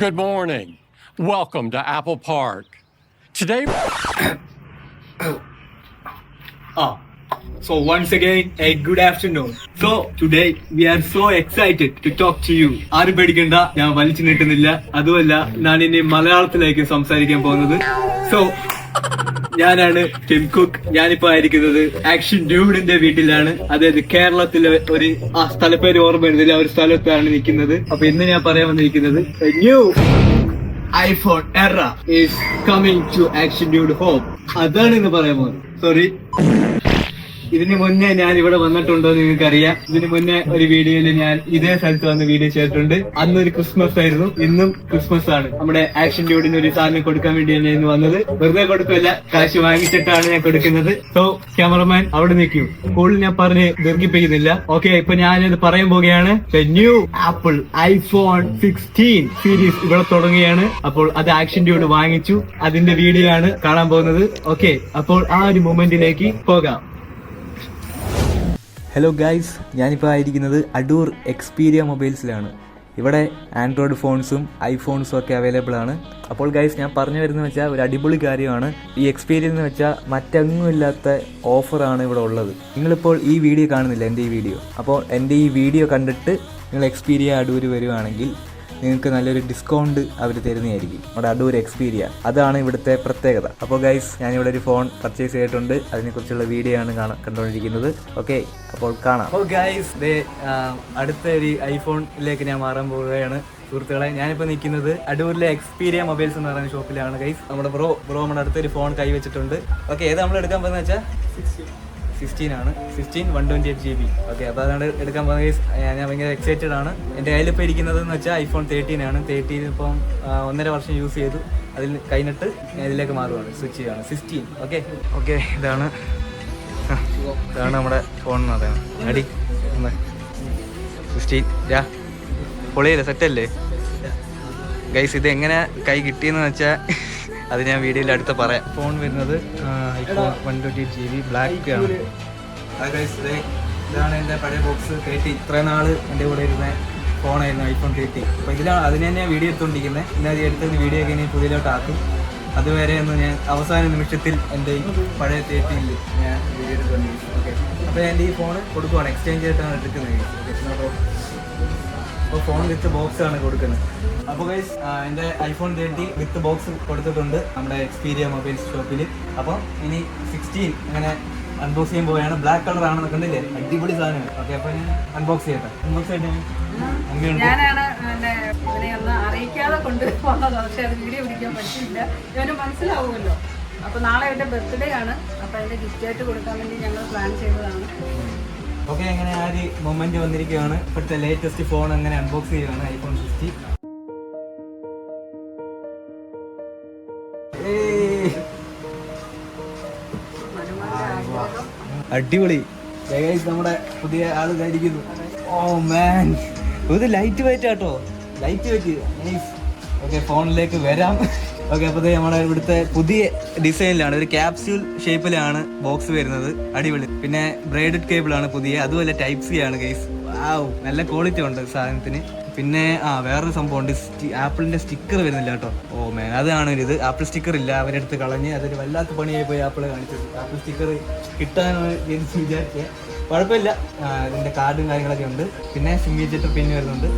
Good morning. Welcome to Apple Park. Today. So once again, a good afternoon. So today we are so excited to talk to you. ആരും പേടിക്കണ്ട, ഞാൻ വലിച്ചു നീട്ടുന്നില്ല. അതുമല്ല, ഞാൻ ഇനി മലയാളത്തിലേക്ക് സംസാരിക്കാൻ പോകുന്നത്. സോ ഞാനാണ് ടിം കുക്ക്. ഞാനിപ്പോ ആയിരിക്കുന്നത് ആക്ഷൻ ഡ്യൂഡിന്റെ വീട്ടിലാണ്. അതായത് കേരളത്തിലെ ഒരു സ്ഥലപ്പേര് ഓർമ്മ വരുന്നില്ല, ഒരു സ്ഥലത്താണ് നിൽക്കുന്നത്. അപ്പൊ ഇന്ന് ഞാൻ പറയാൻ വന്നിരിക്കുന്നത് new iPhone era is coming to action dude home. അതാണ് ഇന്ന് പറയാൻ പോകുന്നത്. സോറി, ഇതിന് മുന്നേ ഞാൻ ഇവിടെ വന്നിട്ടുണ്ടോ എന്ന് നിങ്ങൾക്ക് അറിയാം. ഇതിന് മുന്നേ ഒരു വീഡിയോയിൽ ഞാൻ ഇതേ സ്ഥലത്ത് വന്ന് വീഡിയോ ചെയ്തിട്ടുണ്ട്. അന്നൊരു ക്രിസ്മസ് ആയിരുന്നു, ഇന്നും ക്രിസ്മസ് ആണ്. നമ്മുടെ ആക്ഷൻ ഡ്യൂഡിന് ഒരു സാധനം കൊടുക്കാൻ വേണ്ടിയാണ് ഇന്ന് വന്നത്. വെറുതെ കൊടുക്കില്ല, കാശ് വാങ്ങിച്ചിട്ടാണ് ഞാൻ കൊടുക്കുന്നത്. സോ ക്യാമറമാൻ അവിടെ നിൽക്കൂ. കൂടുതൽ ഞാൻ പറഞ്ഞ് ദീർഘിപ്പിക്കുന്നില്ല. ഓക്കെ, ഇപ്പൊ ഞാനിത് പറയാൻ പോവുകയാണ്. ന്യൂ ആപ്പിൾ ഐഫോൺ 16 സീരീസ് ഇവിടെ തുടങ്ങുകയാണ്. അപ്പോൾ അത് ആക്ഷൻ ഡ്യൂഡ് വാങ്ങിച്ചു, അതിന്റെ വീഡിയോ ആണ് കാണാൻ പോകുന്നത്. ഓക്കെ, അപ്പോൾ ആ ഒരു മൊമെന്റിലേക്ക് പോകാം. ഹലോ ഗൈസ്, ഞാനിപ്പോൾ ആയിരിക്കുന്നത് അടൂർ എക്സ്പീരിയ മൊബൈൽസിലാണ്. ഇവിടെ ആൻഡ്രോയിഡ് ഫോൺസും ഐഫോൺസും ഒക്കെ അവൈലബിൾ ആണ്. അപ്പോൾ ഗൈസ്, ഞാൻ പറഞ്ഞു വരുന്നത് വെച്ചാൽ ഒരു അടിപൊളി കാര്യമാണ്. ഈ എക്സ്പീരിയ എന്ന് വെച്ചാൽ മറ്റെങ്ങും ഇല്ലാത്ത ഓഫറാണ് ഇവിടെ ഉള്ളത്. നിങ്ങളിപ്പോൾ ഈ വീഡിയോ കാണുന്നില്ല, എൻ്റെ ഈ വീഡിയോ. അപ്പോൾ എൻ്റെ ഈ വീഡിയോ കണ്ടിട്ട് നിങ്ങൾ എക്സ്പീരിയ അടൂർ വരുവാണെങ്കിൽ നിങ്ങൾക്ക് നല്ലൊരു ഡിസ്കൗണ്ട് അവർ തരുന്നതായിരിക്കും. നമ്മുടെ അടൂർ എക്സ്പീരിയ, അതാണ് ഇവിടുത്തെ പ്രത്യേകത. അപ്പോൾ ഗൈസ്, ഞാനിവിടെ ഒരു ഫോൺ പർച്ചേസ് ചെയ്തിട്ടുണ്ട്. അതിനെക്കുറിച്ചുള്ള വീഡിയോ ആണ് കണ്ടുകൊണ്ടിരിക്കുന്നത്. ഓക്കെ, അപ്പോൾ കാണാം. അപ്പോൾ ഗൈസ്, അടുത്ത ഒരു ഐഫോണിലേക്ക് ഞാൻ മാറാൻ പോവുകയാണ്. സുഹൃത്തുക്കളെ, ഞാനിപ്പോൾ നിൽക്കുന്നത് അടൂരിലെ എക്സ്പീരിയ മൊബൈൽസ് എന്ന് പറയുന്ന ഷോപ്പിലാണ്. ഗൈസ്, നമ്മുടെ ബ്രോ നമ്മുടെ അടുത്തൊരു ഫോൺ കൈവച്ചിട്ടുണ്ട്. ഓക്കെ, ഏത് നമ്മൾ എടുക്കാൻ പോകുന്നത് വെച്ചാൽ 16 ആണ്. 16 128 GB. ഓക്കെ, അപ്പോൾ അതാണ് എടുക്കാൻ പോകുന്നത്. ഞാൻ ഭയങ്കര എക്സൈറ്റഡ് ആണ്. എൻ്റെ കയ്യിലിപ്പോൾ ഇരിക്കുന്നത് എന്ന് വെച്ചാൽ ഐഫോൺ 13 ആണ്. 13 ഇപ്പം 1.5 വർഷം യൂസ് ചെയ്തു. അതിൽ കഴിഞ്ഞിട്ട് ഞാൻ ഇതിലേക്ക് മാറുകയാണ്, സ്വിച്ച് ചെയ്യുകയാണ് 16. ഓക്കെ, ഇതാണ് നമ്മുടെ ഫോൺ എന്ന് പറയുന്നത്. അടി 16 പൊളിയല്ലേ, സെറ്റല്ലേ ഗൈസ്? ഇത് എങ്ങനെ കൈ കിട്ടിയെന്ന് വെച്ചാൽ അത് ഞാൻ വീഡിയോയിൽ അടുത്ത് പറയാം. ഫോൺ വരുന്നത് ഐഫോൺ 128 GB ബ്ലാക്ക് ആണ്. ഇതാണ് എൻ്റെ പഴയ ബോക്സ് 30. ഇത്രയും നാൾ എൻ്റെ കൂടെ ഇരുന്ന ഫോണായിരുന്നു ഐഫോൺ 30. അപ്പോൾ ഇതിലാണ് അതിന് തന്നെ വീഡിയോ എടുത്തുകൊണ്ടിരിക്കുന്നത്. പിന്നെ അത് എടുത്തതിന് വീഡിയോ ഒക്കെ ഇനി പുതിയലോട്ടാക്കും. അതുവരെ ഒന്ന് ഞാൻ അവസാന നിമിഷത്തിൽ എൻ്റെ ഈ പഴയ 30ൽ ഞാൻ വീഡിയോ എടുത്തുകൊണ്ടിരിക്കും. ഓക്കെ, അപ്പോൾ എൻ്റെ ഈ ഫോൺ കൊടുക്കുവാണ്, എക്സ്ചേഞ്ച് ആയിട്ടാണ് എടുക്കുന്നത്. അപ്പോൾ ഫോൺ വിത്ത് ബോക്സ് ആണ് കൊടുക്കുന്നത്. അപ്പോൾ ഗൈസ്, എൻ്റെ ഐഫോൺ 30 വിത്ത് ബോക്സ് കൊടുത്തിട്ടുണ്ട് നമ്മുടെ എക്സ്പീരിയ മൊബൈൽസ് ഷോപ്പിൽ. അപ്പോൾ ഇനി 16 അങ്ങനെ അൺബോക്സ് ചെയ്യാൻ പോവുകയാണ്. ബ്ലാക്ക് കളർ ആണെന്ന് കണ്ടില്ലേ, അടിപൊളി സാധനമാണ്. ഓക്കെ, അപ്പോൾ ഞാൻ അൺബോക്സ് ചെയ്യട്ടെ. അൺബോക്സ് ചെയ്യട്ടെ. ഞാനാണ് ഇവനെ ഒന്ന് അറിയിക്കാതെ കൊണ്ടുപോകുന്നത്. പക്ഷെ അത് വീഡിയോ പിടിക്കാൻ പറ്റില്ല, ഇവന് മനസ്സിലാവുമല്ലോ. അപ്പോൾ നാളെ എൻ്റെ ബർത്ത്ഡേ ആണ്. അപ്പോൾ അതിൻ്റെ ഗിഫ്റ്റായിട്ട് കൊടുക്കാൻ വേണ്ടി ഞങ്ങൾ പ്ലാൻ ചെയ്തതാണ്. ഓക്കെ, അങ്ങനെ ആ ഒരു മൊമെന്റ് വന്നിരിക്കുകയാണ്. ഇപ്പോഴത്തെ ലേറ്റസ്റ്റ് ഫോൺ അങ്ങനെ അൺബോക്സ് ചെയ്യുകയാണ്, ഐഫോൺ 60. അടിപൊളി. നമ്മുടെ പുതിയ ആൾ ഇതായിരിക്കുന്നു. ഓ മാൻ, ഇത് ലൈറ്റ് വെയിറ്റ് ആട്ടോ, ലൈറ്റ് വെയിറ്റ്. നൈസ്. ഓക്കെ, ഫോണിലേക്ക് വരാം. ഓക്കെ, അപ്പോൾ നമ്മുടെ ഇവിടുത്തെ പുതിയ ഡിസൈനിലാണ്, ഒരു ക്യാപ്സ്യൂൾ ഷേപ്പിലാണ് ബോക്സ് വരുന്നത്. അടിപൊളി. പിന്നെ ബ്രേഡഡ് കേബിളാണ് പുതിയ, അതുമല്ല ടൈപ്പ് സി ആണ് ഗൈസ്. വാവ്, നല്ല ക്വാളിറ്റി ഉണ്ട് സാധനത്തിന്. പിന്നെ വേറൊരു സംഭവമുണ്ട്, ആപ്പിളിൻ്റെ സ്റ്റിക്കർ വരുന്നില്ല കേട്ടോ. ഓ മാൻ, അതാണ് ഇത്. ആപ്പിൾ സ്റ്റിക്കർ ഇല്ല, അവരെടുത്ത് കളഞ്ഞ് അതൊരു വല്ലാത്ത പണിയായി പോയി ആപ്പിൾ കാണിച്ചത്. ആപ്പിൾ സ്റ്റിക്കർ കിട്ടാനാണ് വിചാരിച്ചത്. കുഴപ്പമില്ല, ഇതിൻ്റെ കാർഡും കാര്യങ്ങളൊക്കെ ഉണ്ട്. പിന്നെ സിഗ്നേച്ചർ പിൻ വരുന്നുണ്ട്.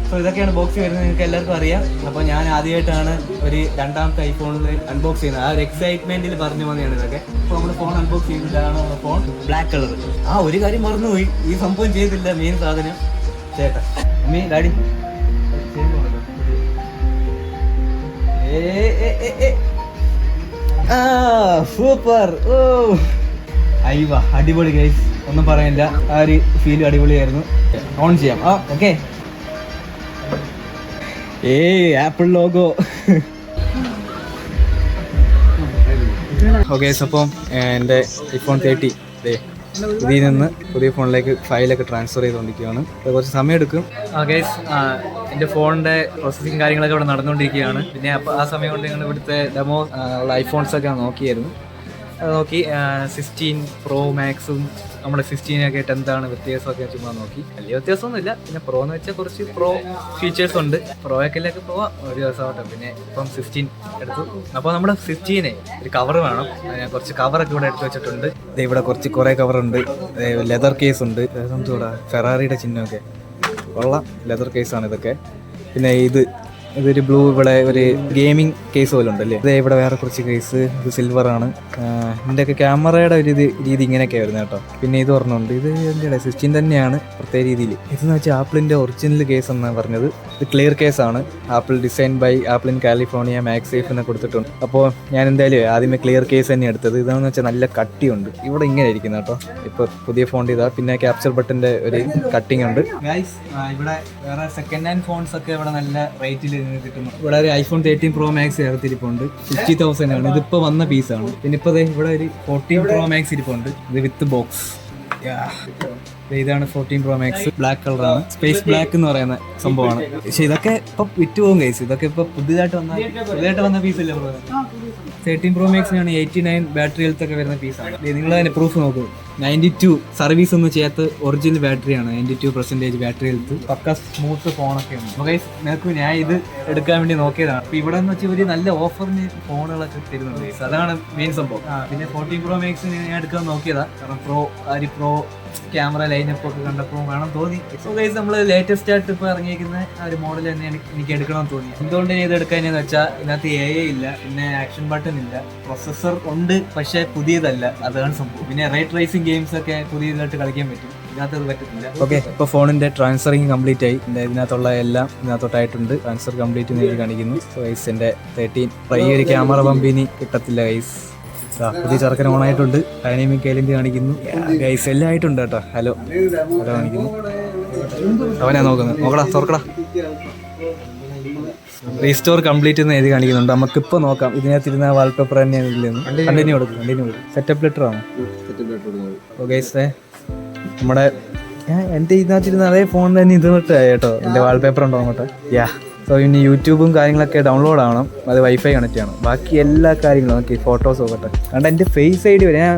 സോ ഇതൊക്കെയാണ് ബോക്സ് വരുന്നത്, നിങ്ങൾക്ക് എല്ലാവർക്കും അറിയാം. അപ്പോൾ ഞാൻ ആദ്യമായിട്ടാണ് ഒരു രണ്ടാമത്തെ ഐഫോണിൽ അൺബോക്സ് ചെയ്യുന്നത്. ആ ഒരു എക്സൈറ്റ്മെൻറ്റിൽ പറഞ്ഞു പോകുന്നതാണ് ഇതൊക്കെ. അപ്പോൾ നമ്മൾ ഫോൺ അൺബോക്സ് ചെയ്തിട്ടാണ് നമ്മുടെ ഫോൺ ബ്ലാക്ക് കളർ. ഒരു കാര്യം മറന്നുപോയി, ഈ സംഭവം ചെയ്തില്ല, മെയിൻ സാധനം ചേട്ടാ അമ്മീ ഡാഡി സൂപ്പർ. ഓ അയ്യ, അടിപൊളി ഗൈസ്, ഒന്നും പറയാനില്ല. ആ ഒരു ഫീൽ അടിപൊളിയായിരുന്നു. ഓൺ ചെയ്യാം. Okay, apple logo. ഓക്കെ, അപ്പം എൻ്റെ ഐഫോൺ 30 ഇതിൽ നിന്ന് പുതിയ ഫോണിലേക്ക് ഫയലൊക്കെ ട്രാൻസ്ഫർ ചെയ്തുകൊണ്ടിരിക്കുകയാണ്. കുറച്ച് സമയം എടുക്കും. ഗൈസ്, എൻ്റെ ഫോണിൻ്റെ പ്രോസസ്സിങ് കാര്യങ്ങളൊക്കെ ഇവിടെ നടന്നുകൊണ്ടിരിക്കുകയാണ്. പിന്നെ അപ്പോൾ ആ സമയം കൊണ്ട് ഞങ്ങൾ ഇവിടുത്തെ ഡെമോ ഐഫോൺസൊക്കെ നോക്കിയായിരുന്നു. നോക്കി 16 Pro Maxും നമ്മുടെ 16 ഒക്കെ എന്താണ് വ്യത്യാസമൊക്കെ ചുമ്മാ നോക്കി. വലിയ വ്യത്യാസമൊന്നുമില്ല. പിന്നെ പ്രോ എന്ന് വെച്ചാൽ കുറച്ച് പ്രോ ഫീച്ചേഴ്സ് ഉണ്ട്. പ്രോയൊക്കെ പോവാം ഒരു ദിവസമാവട്ടെ. പിന്നെ ഇപ്പം 16 എടുത്തു. അപ്പോൾ നമ്മുടെ 16 ഒരു കവർ വേണം. ഞാൻ കുറച്ച് കവറൊക്കെ ഇവിടെ എടുത്ത് വെച്ചിട്ടുണ്ട്. ഇവിടെ കുറേ കവറുണ്ട്. ലെതർ കേസ് ഉണ്ട്. എന്തുകൂടാ ഫെറാറിയുടെ ചിഹ്നമൊക്കെ ഉള്ള ലെതർ കേസാണ് ഇതൊക്കെ. പിന്നെ ഇതൊരു ബ്ലൂ, ഇവിടെ ഒരു ഗെയിമിംഗ് കേസ് പോലെ ഉണ്ടല്ലേ. ഇത് ഇവിടെ വേറെ കുറച്ച് കേസ്. ഇത് സിൽവറാണ്. ഇതിൻ്റെയൊക്കെ ക്യാമറയുടെ ഒരു രീതി ഇങ്ങനെയൊക്കെ വരുന്നത് കേട്ടോ. പിന്നെ ഇത് പറഞ്ഞുണ്ട്. ഇത് എന്താണ് 16 തന്നെയാണ് പ്രത്യേക രീതിയിൽ. ഇതെന്ന് വെച്ചാൽ ആപ്പിളിൻ്റെ ഒറിജിനൽ കേസ് എന്നാണ് പറഞ്ഞത്. ഇത് ക്ലിയർ കേസാണ്. Apple design by Apple in California MagSafe എന്ന് കൊടുത്തിട്ടുണ്ട്. അപ്പോൾ ഞാൻ എന്തായാലും ആദ്യമേ ക്ലിയർ കേസ് തന്നെ എടുത്തത്. ഇതാണെന്ന് വെച്ചാൽ നല്ല കട്ടിയുണ്ട്. ഇവിടെ ഇങ്ങനെ ഇരിക്കുന്നത് കേട്ടോ. ഇപ്പോൾ പുതിയ ഫോണിൻ്റെ ഇതാ. പിന്നെ ക്യാപ്ചർ ബട്ടൻ്റെ ഒരു കട്ടിങ് ഉണ്ട്. ഗൈസ് ഇവിടെ വേറെ സെക്കൻഡ് ഹാൻഡ് ഫോൺസ് ഒക്കെ ഇവിടെ നല്ല റേറ്റിൽ കിട്ടുന്നു. ഇവിടെ ഒരു iPhone 13 Pro Max ഇരിപ്പുണ്ട്. 50,000 ആണ്. ഇതിപ്പോൾ വന്ന പീസാണ്. പിന്നെ ഇപ്പോൾ ഇവിടെ ഒരു 14 Pro Max ഇരിപ്പുണ്ട്. ഇത് വിത്ത് ബോക്സ്. ഇതാണ് 14 Pro Max. ബ്ലാക്ക് കളറാണ്. സ്പേസ് ബ്ലാക്ക് എന്ന് പറയുന്ന സംഭവമാണ്. പക്ഷെ ഇതൊക്കെ ഇപ്പൊ വിറ്റുപോകും ഗൈസ്. ഇതൊക്കെ ഇപ്പൊ പുതിയതായിട്ട് വന്ന പീസല്ലേ. 13 Pro Maxനാണ് 89 ബാറ്ററി ഹെൽത്ത് ഒക്കെ വരുന്ന പീസാണ്. നിങ്ങൾ അതിന്റെ പ്രൂഫ് നോക്കൂ. 92 സർവീസ് ഒന്നും ചെയ്യാത്ത ഒറിജിനൽ ബാറ്ററിയാണ്. 92% ബാറ്ററി ഹെൽത്ത്. പക്ക സ്മൂത്ത് ഫോണൊക്കെയാണ്. അപ്പോൾ ഗൈസ് നിങ്ങൾക്ക് ഞാൻ ഇത് എടുക്കാൻ വേണ്ടി നോക്കിയതാണ്. അപ്പോൾ ഇവിടെ എന്ന് വെച്ചാൽ ഒരു നല്ല ഓഫറിന് ഫോണുകളൊക്കെ തരുന്നുണ്ട് ഗൈസ്. അതാണ് മെയിൻ സംഭവം. പിന്നെ 14 Pro Max ഞാൻ എടുക്കാൻ നോക്കിയതാ. കാരണം പ്രോ ക്യാമറ ലൈനപ്പ് ഒക്കെ കണ്ടപ്പോൾ വേണം തോന്നി. സോ ഗൈസ് നമ്മൾ ലേറ്റസ്റ്റ് ആയിട്ട് ഇപ്പോൾ ഇറങ്ങിയിരിക്കുന്ന ആ ഒരു മോഡൽ തന്നെ എനിക്ക് എടുക്കണമെന്ന് തോന്നി. എന്തുകൊണ്ട് ഞാൻ ഇത് എടുക്കാനെന്ന് വെച്ചാൽ ഇതിനകത്ത് AI ഇല്ല, പിന്നെ ആക്ഷൻ ബട്ടൺ ഇല്ല, പ്രൊസസ്സർ ഉണ്ട് പക്ഷേ പുതിയതല്ല. അതാണ് സംഭവം. പിന്നെ റേ ട്രേസിംഗ് ഗെയിംസ് ഒക്കെ പുതിയതായിട്ട് കളിക്കാൻ പറ്റും. ഇതിനകത്ത് അത് പറ്റത്തില്ല. ഓക്കെ, ഇപ്പോൾ ഫോണിന്റെ ട്രാൻസ്ഫറിങ് കംപ്ലീറ്റ് ആയി. ഇതിനകത്തുള്ള എല്ലാം ഇതിനകത്തോട്ടായിട്ടുണ്ട്. ട്രാൻസ്ഫർ കംപ്ലീറ്റ് എന്ന് കാണിക്കുന്നു. സോ ഗൈസ് എൻ്റെ 13 ഈ ഒരു ക്യാമറ പമ്പിനി കിട്ടത്തില്ല ഗൈസ്. പുതിയ ചെറുക്കൻ ഓണായിട്ടുണ്ട്. ഡൈനാമിക് ഐലൻഡ് കാണിക്കുന്നു. ഗൈസ് എല്ലാം ആയിട്ടുണ്ട് കേട്ടോ. ഹലോ കാണിക്കുന്നു. അവനാ നോക്കുന്നത്. തുറക്കടാ. റീസ്റ്റോർ കംപ്ലീറ്റ് എന്ന് എഴുതി കാണിക്കുന്നുണ്ട്. നമുക്കിപ്പോൾ നോക്കാം. ഇതിനകത്തിരുന്ന വാൾപേപ്പർ തന്നെയാണ് ഇല്ലെന്ന്. കണ്ടിന്യൂ കൊടുക്കും. സെറ്റപ്പ് ലെറ്റർ ആണ്. ഓ ഗൈസ് നമ്മുടെ എൻ്റെ ഇതിനകത്തിരുന്ന അതേ ഫോൺ തന്നെ ഇത് തൊട്ടായി കേട്ടോ. എൻ്റെ വാൾപേപ്പർ ഉണ്ടോ അങ്ങോട്ട്. സോ ഇനി യൂട്യൂബും കാര്യങ്ങളൊക്കെ ഡൗൺലോഡ് ആവണം. അത് വൈഫൈ കണക്ട് ചെയ്യണം. ബാക്കി എല്ലാ കാര്യങ്ങളും നോക്കി ഫോട്ടോസ് നോക്കട്ടെ. കാരണം എൻ്റെ ഫേസ് ഐ ഡി വരെ ഞാൻ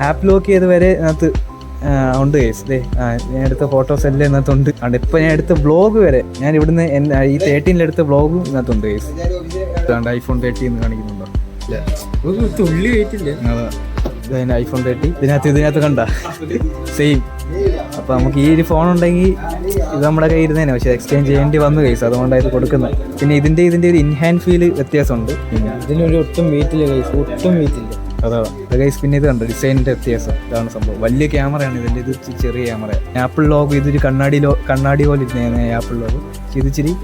ആപ്പ് ലോക്ക് ചെയ്ത് വരെ ഇതിനകത്ത് ഉണ്ട് കേസ്. ഞാൻ എടുത്ത ഫോട്ടോസ് എല്ലാം ഇതിനകത്തുണ്ട്. അതുകൊണ്ട് ഇപ്പോൾ ഞാൻ എടുത്ത വ്ളോഗ് വരെ ഞാൻ ഇവിടുന്ന് ഈ 13 എടുത്ത വ്ളോഗും ഇതിനകത്തുണ്ട് കേസ്. അതുകൊണ്ട് iPhone 13 എന്ന് കാണിക്കുന്നുണ്ടോ? തുള്ളി വെയിറ്റില്ല. അതെ, iPhone 13 ഇതിനകത്ത് കണ്ട സെയിം. അപ്പോൾ നമുക്ക് ഈ ഒരു ഫോൺ ഉണ്ടെങ്കിൽ ഇത് നമ്മുടെ കയ്യിൽ ഇരുന്നേനെ. പക്ഷേ എക്സ്ചേഞ്ച് ചെയ്യേണ്ടി വന്നു കേസ്. അതുകൊണ്ടാണ് ഇത് കൊടുക്കുന്നത്. പിന്നെ ഇതിൻ്റെ ഒരു ഇൻഹാൻഡ് ഫീല് വ്യത്യാസമുണ്ട്. പിന്നെ ഇതിനൊരു ഒട്ടും വെയിറ്റില്ല കേസ്. ഒട്ടും വെയിറ്റില്ല. അതാണ് ഗൈസ്. പിന്നെ ഇത് കണ്ടോ ഡിസൈനിൻ്റെ വ്യത്യാസം. ഇതാണ് സംഭവം. വലിയ ക്യാമറയാണ് ഇതിൻ്റെ. ഇത് ചെറിയ ക്യാമറ. ആപ്പിൾ ലോഗോ ഇതൊരു കണ്ണാടി പോലെ ഇരുന്നേ ആപ്പിൾ ലോഗോ. ഇത് ഇച്ചിരി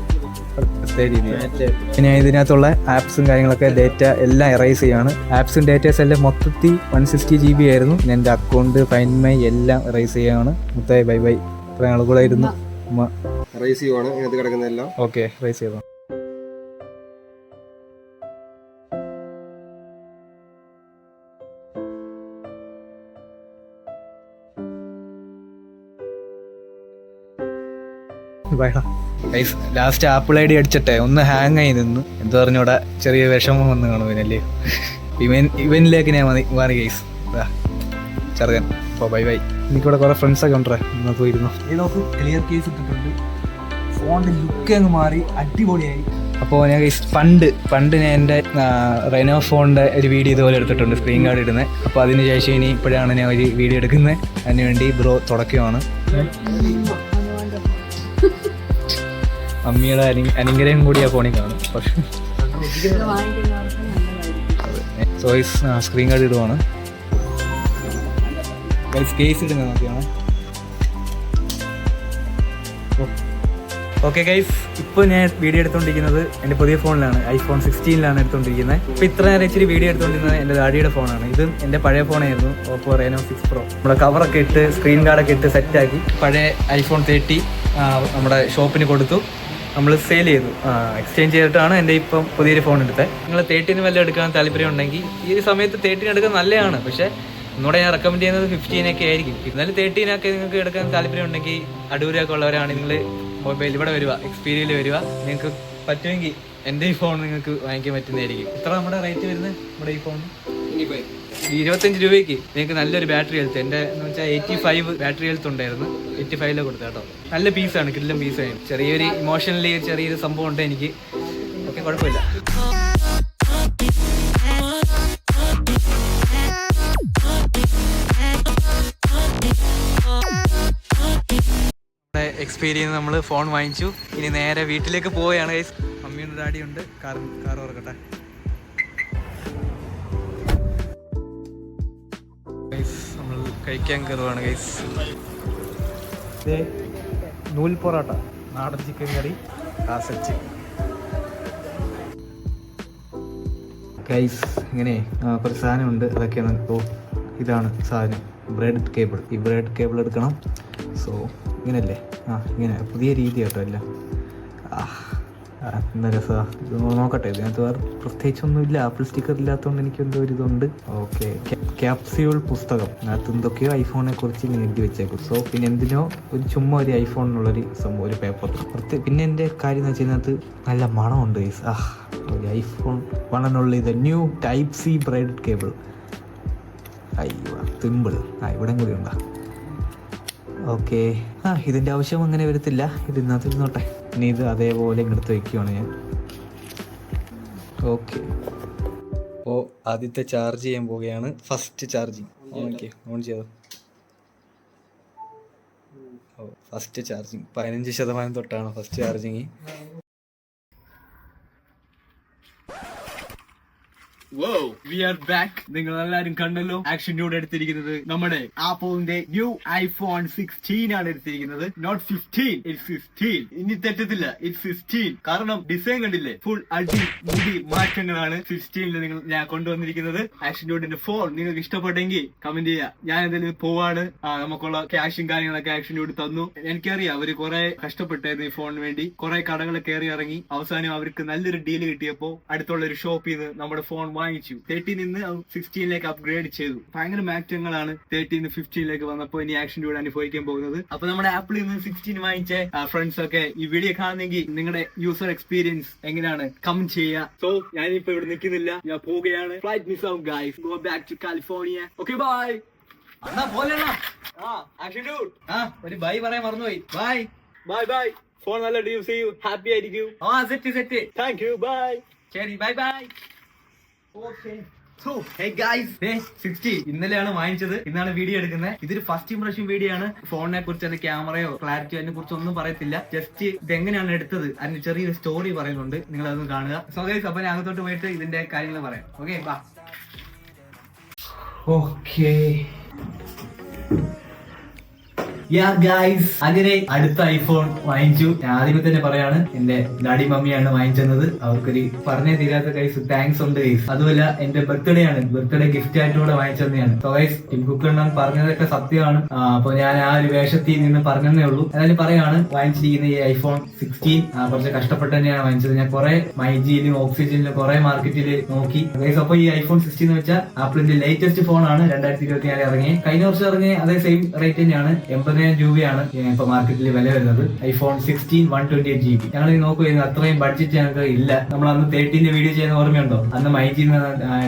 പിന്നെ ഇതിനകത്തുള്ള ആപ്സും കാര്യങ്ങളൊക്കെ ഡേറ്റ എല്ലാം എറൈസ് ചെയ്യാണ്. ആപ്സും ഡേറ്റാസ് എല്ലാം മൊത്തത്തിൽ 160 GB ആയിരുന്നു. പിന്നെ എൻ്റെ അക്കൗണ്ട് ഫൈൻഡ് മൈ എല്ലാം എറൈസ് ചെയ്യാണ്. മുത്തായി ബൈ ബൈ. ഇത്ര നാൾ കൂടെ ഇരുന്നു. ഓക്കെ, റൈസ് ചെയ്തോ. ലാസ്റ്റ് ആപ്പിൾ ID അടിച്ചിട്ടെ ഒന്ന് ഹാങ് ആയി നിന്ന്. എന്താ പറഞ്ഞൂടെ, ചെറിയ വിഷമം വന്ന് കാണുവിനല്ലേ. ഇവനിലേക്ക് ഞാൻ മാറി ഗൈസ്. ചെറുകൻ. അപ്പോൾ ബൈ ബൈ. എനിക്കിവിടെ കുറേ ഫ്രണ്ട്സൊക്കെ ഉണ്ടേ. എന്നാൽ പോയിരുന്നു. ഈ നോക്ക് ക്ലിയർ കേസ് ഇട്ടിട്ടുണ്ട്. ഫോണിൻ്റെ ലുക്ക് അങ്ങ് മാറി അടിപൊളിയായി. അപ്പോൾ ഞാൻ പണ്ട് ഞാൻ എൻ്റെ റെനോ ഫോണിൻ്റെ ഒരു വീഡിയോ ഇതുപോലെ എടുത്തിട്ടുണ്ട്, സ്ക്രീൻ ഗാർഡ് ഇടുന്നത്. അപ്പോൾ അതിന് ശേഷം ഇനി ഇപ്പോഴാണ് ഞാൻ ഒരു വീഡിയോ എടുക്കുന്നത്. അതിനുവേണ്ടി ബ്രോ തുടക്കമാണ്. അമ്മിയുടെ അനുഗ്രഹം കൂടി ആ ഫോണിൽ കാണും. പക്ഷേ സ്ക്രീൻ ഗാർഡ് ഇടുവാണ്. കേസ് ഇടുന്നത് നോക്കിയാണ്. ഓക്കെ ഗൈസ്, ഇപ്പോൾ ഞാൻ വീഡിയോ എടുത്തുകൊണ്ടിരിക്കുന്നത് എൻ്റെ പുതിയ ഫോണിലാണ്. iPhone 16 എടുത്തുകൊണ്ടിരിക്കുന്നത്. ഇപ്പോൾ ഇത്ര നേരം ഇച്ചിരി വീഡിയോ എടുത്തുകൊണ്ടിരുന്നത് എൻ്റെ ഡാഡിയുടെ ഫോണാണ്. ഇത് എൻ്റെ പഴയ ഫോണായിരുന്നു, Oppo Reno 6 Pro. നമ്മുടെ കവറൊക്കെ ഇട്ട് സ്ക്രീൻ ഗാർഡൊക്കെ ഇട്ട് സെറ്റാക്കി പഴയ iPhone 30 നമ്മുടെ ഷോപ്പിന് കൊടുത്തു. നമ്മൾ സെയിൽ ചെയ്തു. എക്സ്ചേഞ്ച് ചെയ്തിട്ടാണ് എൻ്റെ ഇപ്പം പുതിയൊരു ഫോൺ എടുത്തത്. നിങ്ങൾ 13 വല്ലതും എടുക്കാൻ താല്പര്യം ഉണ്ടെങ്കിൽ ഈ ഒരു സമയത്ത് 13 എടുക്കാൻ നല്ലതാണ്. പക്ഷേ ഒന്നുകൂടെ ഞാൻ റെക്കമെൻഡ് ചെയ്യുന്നത് 15 ആയിരിക്കും. എന്നാലും 13 നിങ്ങൾക്ക് എടുക്കാൻ താല്പര്യം ഉണ്ടെങ്കിൽ അടൂരൊക്കെ ഉള്ളവരാണ് നിങ്ങൾ മൊബൈൽ ഇവിടെ വരിക, എക്സ്പീരിയയിൽ വരിക. നിങ്ങൾക്ക് പറ്റുമെങ്കിൽ എൻ്റെ ഈ ഫോൺ നിങ്ങൾക്ക് വാങ്ങിക്കാൻ പറ്റുന്നതായിരിക്കും. എത്ര നമ്മുടെ റേറ്റ് വരുന്നത് നമ്മുടെ ഈ ഫോൺ? 25 രൂപയ്ക്ക് നിങ്ങൾക്ക് നല്ലൊരു ബാറ്ററി ഹെൽത്ത്. എൻ്റെ എന്ന് വെച്ചാൽ 85 ബാറ്ററി ഹെൽത്ത് ഉണ്ടായിരുന്നു. 85 കൊടുത്ത കേട്ടോ. നല്ല പീസാണ്, കിടിലം പീസാണ്. ചെറിയൊരു ഇമോഷണലി ചെറിയൊരു സംഭവം ഉണ്ട് എനിക്ക്. ഓക്കെ, കുഴപ്പമില്ല. എക്സ്പീരിയൻസ് നമ്മൾ ഫോൺ വാങ്ങിച്ചു. ഇനി നേരെ വീട്ടിലേക്ക് പോവുകയാണ് ഗൈസ്. മമ്മിയുണ്ട്, ഡാഡിയുണ്ട്. കാർ ഓർക്കട്ടെ ഗൈസ്. നമ്മൾ കഴിക്കാൻ കയറുവാണ് ഗൈസ്. ഇത് നൂൽ പൊറോട്ട, നാടൻ ചിക്കൻ കറി, കാസച്ച് ഗൈസ്. ഇങ്ങനെ കുറച്ച് സാധനമുണ്ട്, അതൊക്കെയാണ്. ഓ, ഇതാണ് സാധനം, ബ്രെഡ് കേബിൾ. ഈ ബ്രെഡ് കേബിൾ എടുക്കണം. സോ ഇങ്ങനെയല്ലേ? ഇങ്ങനെ പുതിയ രീതി കേട്ടോ എല്ലാം. എന്താ രസമാണ് ഇത്. നോക്കട്ടെ, ഇതിനകത്ത് വേറെ പ്രത്യേകിച്ചൊന്നുമില്ല. ആപ്പിൾ സ്റ്റിക്കർ ഇല്ലാത്തതുകൊണ്ട് എനിക്ക് എന്തോ ഒരു ഇതുണ്ട്. ഓക്കെ, ക്യാപ്സ്യൂൾ പുസ്തകം. അതിനകത്ത് എന്തൊക്കെയോ ഐഫോണിനെ കുറിച്ച് ഇങ്ങനെ എഴുതി വെച്ചേക്കും. സോ പിന്നെ എന്തിനോ ഒരു ചുമ്മാ ഒരു ഐഫോണിനുള്ളൊരു സംഭവം, ഒരു പേപ്പർ. പിന്നെ എൻ്റെ കാര്യം എന്ന് വെച്ചാൽ ഇതിനകത്ത് നല്ല മണമുണ്ട് ഗൈസ്. ഒരു ഐഫോൺ വണ്ണിനുള്ള ഇത് new type C bread cable. അയ്യോ സിമ്പിൾ. ഇവിടെ കൂടി ഉണ്ടാ. ഓക്കെ, ഇതിൻ്റെ ആവശ്യം അങ്ങനെ വരത്തില്ല. ഇതിനകത്ത് ഇരുന്നോട്ടെ. ഇനി ഇത് അതേപോലെ ഇങ്ങെടുത്ത് വയ്ക്കുകയാണ് ഞാൻ. ഓക്കെ, അപ്പോൾ ആദ്യത്തെ ചാർജ് ചെയ്യാൻ പോവുകയാണ്. First charging. ഓൺ ചെയ്തോ. ഫസ്റ്റ് ചാർജിങ് 15% തൊട്ടാണ് first charging. We are back. നിങ്ങൾ എല്ലാരും കണ്ടല്ലോ, ആക്ഷൻ ഡ്യൂഡ് എടുത്തിരിക്കുന്നത് നമ്മുടെ ആപ്പിളിന്റെ ന്യൂ ഐഫോൺ 16 ആണ് എടുത്തിരിക്കുന്നത്. Not 15, it's 15. ഇനി തെറ്റത്തില്ല, ഇറ്റ്സ് 15. കാരണം ഡിസൈൻ കണ്ടില്ലേ, ഫുൾ അടിമുടി മാറ്റങ്ങളാണ് 16 ഞാൻ കൊണ്ടുവന്നിരിക്കുന്നത്. ആക്ഷൻ ഡ്യൂഡിന്റെ ഫോൺ നിങ്ങൾക്ക് ഇഷ്ടപ്പെട്ടെങ്കിൽ കമന്റ് ചെയ്യുക. ഞാൻ എന്തായാലും പോവാണ്. നമുക്കുള്ള ക്യാഷും കാര്യങ്ങളൊക്കെ ആക്ഷൻ ഡ്യൂഡ് തന്നു. എനിക്കറിയാം അവര് കുറെ കഷ്ടപ്പെട്ടായിരുന്നു ഈ ഫോണിന് വേണ്ടി. കുറെ കടകൾ കയറി ഇറങ്ങി. അവസാനം അവർക്ക് നല്ലൊരു ഡീല് കിട്ടിയപ്പോ അടുത്തുള്ള ഒരു ഷോപ്പിൽ നിന്ന് നമ്മുടെ ഫോൺ വാങ്ങിച്ചു. 13 നിന്ന് 16 അപ്ഗ്രേഡ് ചെയ്തു. ഭയങ്കര മാറ്റങ്ങളാണ് 13 15 വന്നപ്പോ ഇനി ആക്ഷൻ ഡ്യൂഡ് അനുഭവിക്കാൻ പോകുന്നത്. അപ്പൊ നമ്മുടെ ആപ്പിളിൽ നിന്ന് 16 വാങ്ങിച്ച ഫ്രണ്ട്സ് ഒക്കെ ഈ വീഡിയോ കാണുന്നെങ്കിൽ നിങ്ങളുടെ യൂസർ എക്സ്പീരിയൻസ് എങ്ങനെയാണ് കമന്റ് ചെയ്യുക. സോ ഞാനിപ്പോ ഇവിടെ നിൽക്കുന്നില്ല, ഞാൻ പോവുകയാണ്. ഫ്ലൈറ്റ് മിസ് ആവും guys. Go back to California. Okay bye. അണ്ണാ പോലെ ആക്ഷൻ ഡ്യൂഡ് ഒരു ബൈ പറയാൻ മറന്നുപോയി. Bye bye bye. ഫോൺ നല്ല യൂസ് ചെയ്യൂ. ഹാപ്പി ആയിരിക്കും. സെറ്റ്. Thank you. ബൈ. ശരി, bye bye. Okay, so hey guys, 60 ഇന്നലെയാണ് വാങ്ങിച്ചത്. ഇന്നാണ് വീഡിയോ എടുക്കുന്നത്. ഇതൊരു ഫസ്റ്റ് ഇംപ്രഷൻ വീഡിയോ ആണ്. ഫോണിനെ കുറിച്ച്, അതിന്റെ ക്യാമറയോ ക്ലാരിറ്റിയോ അതിനെ കുറിച്ച് ഒന്നും പറയത്തില്ല. ജസ്റ്റ് ഇതെങ്ങനെയാണ് എടുത്തത് അതിന് ചെറിയൊരു സ്റ്റോറി പറയുന്നുണ്ട്. നിങ്ങൾ അതൊന്ന് കാണുക. സോ ഗൈസ്, അപ്പൊ ഞാൻ അകത്തോട്ട് പോയിട്ട് ഇതിന്റെ കാര്യങ്ങൾ പറയാം. ഓക്കെ, ബാ. ഓക്കെ അങ്ങനെ അടുത്ത ഐഫോൺ വാങ്ങിച്ചു. ഞാൻ ആദ്യമേ തന്നെ പറയാണ്, എന്റെ ഡാഡി മമ്മിയാണ് വാങ്ങിച്ചത്. അവർക്കൊരു പറഞ്ഞേ തീരാത്ത ഗൈസ് താങ്ക്സ് ഉണ്ട് ഗൈസ്. അതുമല്ല എന്റെ ബർത്ത്ഡേ ആണ്, ബർത്ത്ഡേ ഗിഫ്റ്റ് ആയിട്ടൂടെ വാങ്ങിച്ചതാണ്. സോ ഗൈസ്, ടിം കുക്കണ്ണൻ പറഞ്ഞതൊക്കെ സത്യമാണ്. അപ്പൊ ഞാൻ ആ ഒരു വേഷത്തിൽ നിന്ന് പറഞ്ഞതേ ഉള്ളൂ. എന്നാലും പറയാണ്, വാങ്ങിച്ചിരിക്കുന്ന ഈ ഐഫോൺ 16 കുറച്ച് കഷ്ടപ്പെട്ട് തന്നെയാണ് വാങ്ങിച്ചത്. ഞാൻ കുറെ മൈജിയിലും ഓക്സിജനിലും കുറെ മാർക്കറ്റിൽ നോക്കി ഗൈസ്. അപ്പൊ ഈ ഐഫോൺ 16 എന്ന് വെച്ചാൽ ആപ്പിളിന്റെ ലേറ്റസ്റ്റ് ഫോൺ ആണ്. 2024 ഇറങ്ങി. കഴിഞ്ഞ വർഷം ഇറങ്ങിയ അതേ സെയിം റേറ്റ് തന്നെയാണ്. 80,000 രൂപയാണ് ഇപ്പൊ മാർക്കറ്റിൽ വില വരുന്നത്. IPhone 16 128 GB. ഞങ്ങൾ നോക്കുകയായിരുന്നു, അത്രയും ബഡ്ജറ്റ് ഞങ്ങൾക്ക് ഇല്ല. നമ്മൾ അന്ന് 13 വീഡിയോ ചെയ്യുന്ന ഓർമ്മയുണ്ടോ? അന്ന് മൈജിയിൽ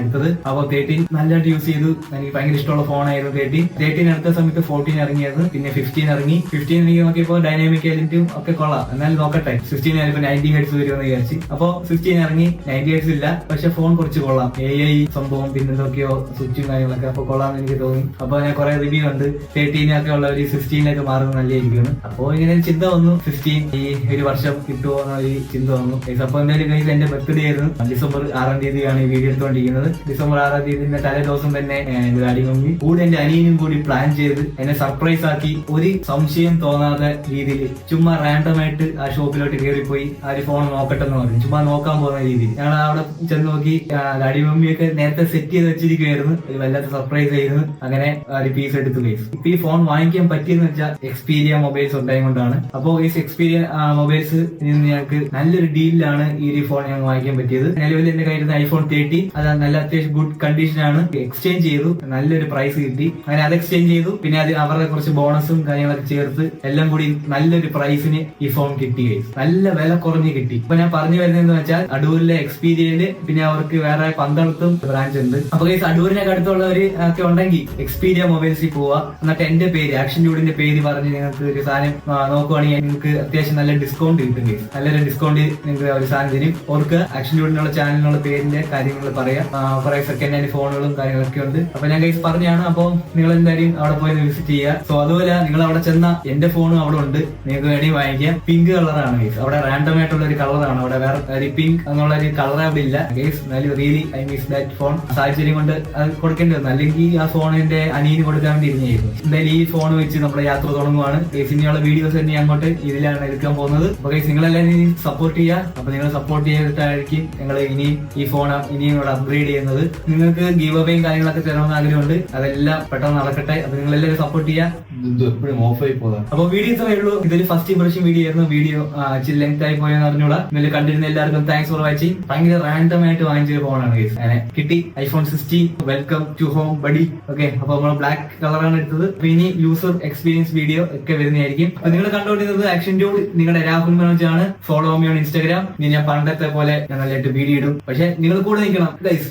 എടുത്തത്. അപ്പൊ 13 നല്ലതായിട്ട് യൂസ് ചെയ്തു. എനിക്ക് ഭയങ്കര ഇഷ്ടമുള്ള ഫോണായിരുന്നു 13 എടുത്ത സമയത്ത് 14 ഇറങ്ങിയായിരുന്നു. പിന്നെ 15 ഇറങ്ങി. 15 എനിക്ക് നോക്കിയപ്പോ ഡൈനാമിക് എലന്റും ഒക്കെ കൊള്ളാം. എന്നാലും നോക്കട്ടെ, 16 ആയപ്പോ 90 Hz വരുമെന്ന് വിചാരിച്ചു. അപ്പൊ 16 ഇറങ്ങി. 90 Hz ഇല്ല, പക്ഷെ ഫോൺ കുറച്ച് കൊള്ളാം. AI സംഭവം പിന്നെ എന്തൊക്കെയോ സ്വിച്ചും കാര്യങ്ങളൊക്കെ അപ്പൊ കൊള്ളാമെന്ന് എനിക്ക് തോന്നി. അപ്പൊ ഞാൻ കുറെ റിവ്യൂ ഉണ്ട്. 13 ഒക്കെ ഉള്ള ഒരു 16 മാറുന്നത് നല്ലതായിരിക്കും. അപ്പോ ഇങ്ങനെ ചിന്ത വന്നു, 15 ഈ ഒരു വർഷം കിട്ടുമോ എന്നൊരു ചിന്ത വന്നു. അപ്പൊ എന്തായാലും കയ്യിൽ എന്റെ ബർത്ത്ഡേ ആയിരുന്നു. December 6 ഈ വീഡിയോ എടുത്തുകൊണ്ടിരിക്കുന്നത്. December 6 തലേ ദിവസം തന്നെ എന്റെ ഡാഡി മമ്മി കൂടെ എന്റെ അനിയനും കൂടി പ്ലാൻ ചെയ്ത് എന്നെ സർപ്രൈസ് ആക്കി. ഒരു സംശയം തോന്നാത്ത രീതിയിൽ ചുമ്മാ റാൻഡം ആയിട്ട് ആ ഷോപ്പിലോട്ട് കയറിപ്പോയി. ആ ഒരു ഫോൺ നോക്കട്ടെ എന്ന് പറഞ്ഞു. ചുമ്മാ നോക്കാൻ പോകുന്ന രീതിയിൽ ഞങ്ങൾ അവിടെ ചെന്ന് നോക്കി. ഡാഡി മമ്മിയൊക്കെ നേരത്തെ സെറ്റ് ചെയ്ത് വെച്ചിരിക്കുവായിരുന്നു. ഒരു വല്ലാത്ത സർപ്രൈസ് ആയിരുന്നു. അങ്ങനെ ഒരു പീസ് എടുത്തു. ഇപ്പൊ ഈ ഫോൺ വാങ്ങിക്കാൻ പറ്റിയെന്ന് വെച്ചാൽ എക്സ്പീരിയ മൊബൈൽസ് ഉണ്ടായതുകൊണ്ടാണ്. അപ്പോൾ ഈ എക്സ്പീരിയ മൊബൈൽസ് ഞങ്ങൾക്ക് നല്ലൊരു ഡീലിലാണ് ഈ ഒരു ഫോൺ ഞങ്ങൾ വാങ്ങിക്കാൻ പറ്റിയത്. നിലവിൽ എന്റെ കയ്യിൽ ഐഫോൺ 13 അത് നല്ല അത്യാവശ്യം ഗുഡ് കണ്ടീഷനാണ്. എക്സ്ചേഞ്ച് ചെയ്തു, നല്ലൊരു പ്രൈസ് കിട്ടി. അങ്ങനെ അത് എക്സ്ചേഞ്ച് ചെയ്തു. പിന്നെ അത് അവരുടെ കുറച്ച് ബോണസും കാര്യങ്ങളൊക്കെ ചേർത്ത് എല്ലാം കൂടി നല്ലൊരു പ്രൈസിന് ഈ ഫോൺ കിട്ടി. നല്ല വില കുറഞ്ഞ് കിട്ടി. അപ്പൊ ഞാൻ പറഞ്ഞു വരുന്നതെന്ന് വെച്ചാൽ അടൂരിലെ എക്സ്പീരിയയില് പിന്നെ അവർക്ക് വേറെ 12 ബ്രാഞ്ച് ഉണ്ട്. അപ്പൊ അടൂരിനൊക്കെ അടുത്തുള്ളവര് ഒക്കെ ഉണ്ടെങ്കിൽ എക്സ്പീരിയ മൊബൈൽസിൽ പോവാ. എന്നിട്ട് എന്റെ പേര് ആക്ഷൻ ഡ്യൂഡിന്റെ പേര് പറഞ്ഞ് നിങ്ങൾക്ക് ഒരു സാധനം നോക്കുവാണെങ്കിൽ നിങ്ങൾക്ക് അത്യാവശ്യം നല്ല ഡിസ്കൗണ്ട് കിട്ടും. നല്ലൊരു ഡിസ്കൗണ്ട് നിങ്ങൾക്ക് ഒരു സാധനം തരും. അവർക്ക് ആക്ഷൻ ഡ്യൂഡിനുള്ള ചാനലിനുള്ള പേരിന്റെ കാര്യങ്ങൾ പറയാം. കുറെ സെക്കൻഡ് ഹാൻഡ് ഫോണുകളും കാര്യങ്ങളൊക്കെ ഉണ്ട്. അപ്പൊ ഞാൻ ഗൈസ് പറഞ്ഞാണ്. അപ്പോൾ നിങ്ങൾ എന്തായാലും അവിടെ പോയി വിസിറ്റ് ചെയ്യുക. സോ അതുപോലെ നിങ്ങൾ അവിടെ ചെന്ന എന്റെ ഫോണും അവിടെ ഉണ്ട്, നിങ്ങൾക്ക് വേണ്ടി വാങ്ങിക്കാം. പിങ്ക് കളറാണ് ഗൈസ്. അവിടെ റാൻഡം ആയിട്ടുള്ള ഒരു കളറാണ്. അവിടെ വേറെ പിങ്ക് എന്നുള്ള ഒരു കളർ അവിടെ ഇല്ല guys. Really I miss that phone. സാഹചര്യം കൊണ്ട് അത് കൊടുക്കേണ്ടി വന്നു. അല്ലെങ്കിൽ ആ ഫോണിന്റെ അനിയന് കൊടുക്കാൻ വേണ്ടി ഇരുന്നായിരുന്നു. എന്തായാലും ഈ ഫോൺ വെച്ച് നമ്മുടെ യാത്ര തുടങ്ങുവാണ്. ഇനിയുള്ള വീഡിയോസ് തന്നെ അങ്ങോട്ട് ഇതിലാണ് എടുക്കാൻ പോകുന്നത്. അപ്പൊ ഗൈസ് നിങ്ങളെല്ലാവരും സപ്പോർട്ട് ചെയ്യുക. അപ്പൊ നിങ്ങൾ സപ്പോർട്ട് ചെയ്തിട്ടായിരിക്കും ഞങ്ങൾ ഇനി ഈ ഫോൺ ഇനിയും ഇവിടെ അപ്ഗ്രേഡ് ചെയ്യുന്നത്. നിങ്ങൾക്ക് ഗീവ് അവയും കാര്യങ്ങളൊക്കെ തരണമെന്ന് ആഗ്രഹമുണ്ട്. അതെല്ലാം പെട്ടെന്ന് നടക്കട്ടെ. അപ്പൊ നിങ്ങൾ എല്ലാവരും സപ്പോർട്ട് ചെയ്യുക. എപ്പോഴും ഓഫ് ആയി പോകാം. അപ്പൊ വീഡിയോ ഇത്രയേ ഉള്ളൂ. ഇതൊരു ഫസ്റ്റ് ഇംപ്രഷൻ വീഡിയോ ആയിരുന്നു. വീഡിയോ ഇച്ചിരി ലെങ്ത് ആയി പോയെന്ന് അറിഞ്ഞൂടാ. നിങ്ങൾ കണ്ടിരുന്ന എല്ലാവർക്കും താങ്ക്സ് ഫോർ വാച്ചിങ്. ഭയങ്കര റാൻഡം ആയിട്ട് വാങ്ങിച്ചൊരു ഫോണാണ് ഗൈസ്. അങ്ങനെ കിട്ടി iPhone 16. Welcome to home buddy. Okay, അപ്പൊ നമ്മൾ ബ്ലാക്ക് കളറാണ് എടുത്തത്. അപ്പൊ ഇനി യൂസർ എക്സ്പീരിയൻസ് വീഡിയോ ഒക്കെ വരുന്നതായിരിക്കും. അപ്പൊ നിങ്ങൾ കണ്ടുകൊണ്ടിരുന്നത് ആക്ഷൻ ഡ്യൂഡ്. നിങ്ങളുടെ രാഹുൽ മനോജ് ആണ്. Follow me on Instagram. ഇനി ഞാൻ പണ്ടത്തെ പോലെ ഞാൻ നല്ലതായിട്ട് വീഡിയോ ഇടും. പക്ഷെ നിങ്ങൾ കൂടെ നിൽക്കണം ഗൈസ്.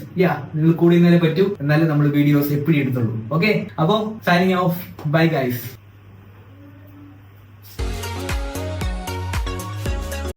നിങ്ങൾ കൂടെ നിന്നാലേ പറ്റൂ. എന്നാലും നമ്മൾ വീഡിയോസ് എപ്പോഴും എടുത്തുള്ളൂ. ഓക്കെ, അപ്പൊ സൈനിങ് ഓഫ്. Bye guys.